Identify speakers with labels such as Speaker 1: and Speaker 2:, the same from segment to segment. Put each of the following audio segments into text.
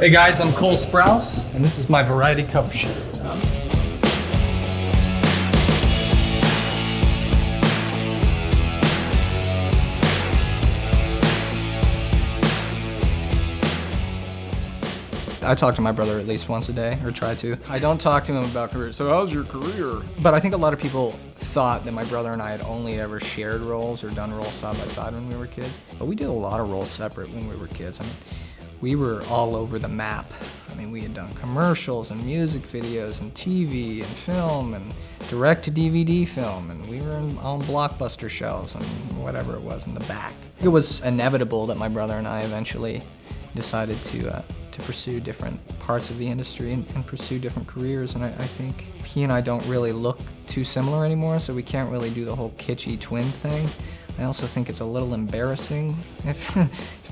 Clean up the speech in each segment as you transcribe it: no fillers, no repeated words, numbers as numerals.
Speaker 1: Hey guys, I'm Cole Sprouse, and this is my variety cover sheet. I talk to my brother at least once a day, or try to. I don't talk to him about career. So how's your career? But I think a lot of people thought that my brother and I had only ever shared roles or done roles side by side when we were kids. But we did a lot of roles separate when we were kids. I mean, we were all over the map. I mean, we had done commercials and music videos and TV and film and direct-to-DVD film, and we were on Blockbuster shelves and whatever it was in the back. It was inevitable that my brother and I eventually decided to pursue different parts of the industry and pursue different careers, and I think he and I don't really look too similar anymore, so we can't really do the whole kitschy twin thing. I also think it's a little embarrassing if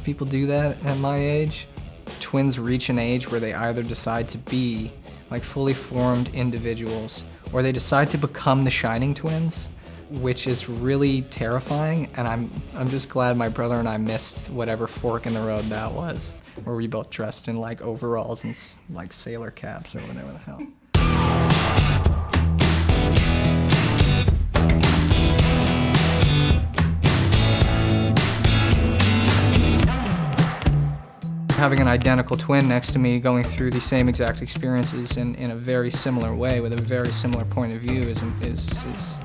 Speaker 1: people do that at my age. Twins reach an age where they either decide to be like fully formed individuals or they decide to become the shining twins, which is really terrifying, and I'm just glad my brother and I missed whatever fork in the road that was, where we both dressed in like overalls and like sailor caps or whatever the hell. Having an identical twin next to me going through the same exact experiences in a very similar way with a very similar point of view is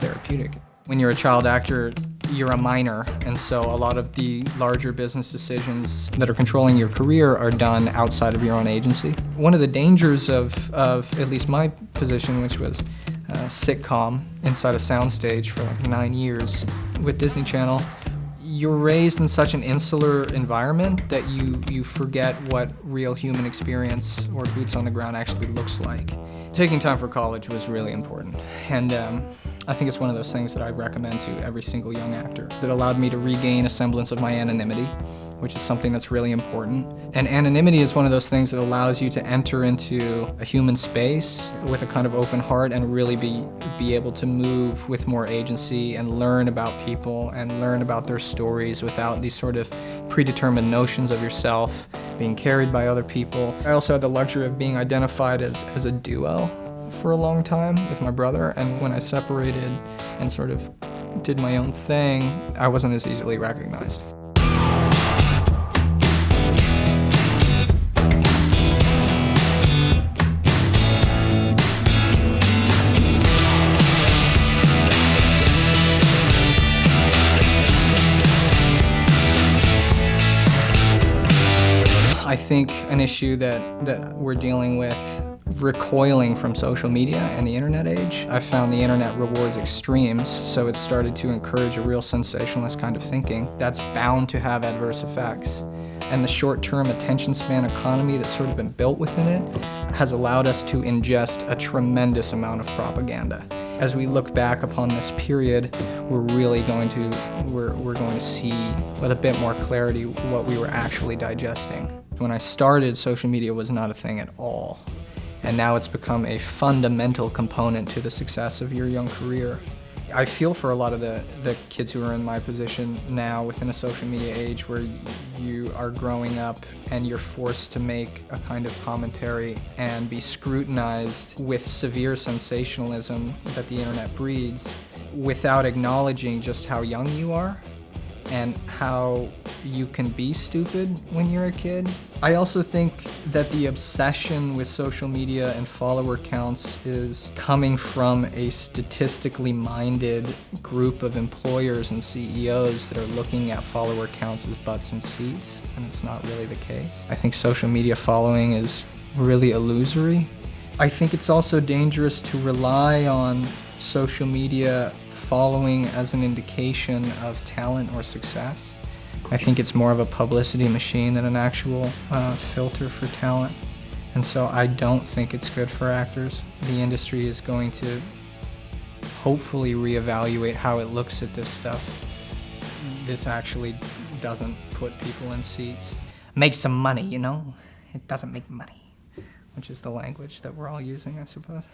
Speaker 1: therapeutic. When you're a child actor, you're a minor, and so a lot of the larger business decisions that are controlling your career are done outside of your own agency. One of the dangers of at least my position, which was a sitcom inside a soundstage for like 9 years with Disney Channel, you're raised in such an insular environment that you forget what real human experience or boots on the ground actually looks like. Taking time for college was really important, and I think it's one of those things that I recommend to every single young actor. It allowed me to regain a semblance of my anonymity, which is something that's really important. And anonymity is one of those things that allows you to enter into a human space with a kind of open heart and really be able to move with more agency and learn about people and learn about their stories without these sort of predetermined notions of yourself being carried by other people. I also had the luxury of being identified as a duo for a long time with my brother, and when I separated and sort of did my own thing, I wasn't as easily recognized. I think an issue that we're dealing with, recoiling from social media and the internet age. I found the internet rewards extremes, so it started to encourage a real sensationalist kind of thinking that's bound to have adverse effects. And the short-term attention span economy that's sort of been built within it has allowed us to ingest a tremendous amount of propaganda. As we look back upon this period, we're really going to see with a bit more clarity what we were actually digesting. When I started, social media was not a thing at all. And now it's become a fundamental component to the success of your young career. I feel for a lot of the kids who are in my position now within a social media age where you are growing up and you're forced to make a kind of commentary and be scrutinized with severe sensationalism that the internet breeds without acknowledging just how young you are and how you can be stupid when you're a kid. I also think that the obsession with social media and follower counts is coming from a statistically minded group of employers and CEOs that are looking at follower counts as butts in seats, and it's not really the case. I think social media following is really illusory. I think it's also dangerous to rely on social media following as an indication of talent or success. I think it's more of a publicity machine than an actual filter for talent. And so I don't think it's good for actors. The industry is going to hopefully reevaluate how it looks at this stuff. This actually doesn't put people in seats. Make some money, you know? It doesn't make money, which is the language that we're all using, I suppose.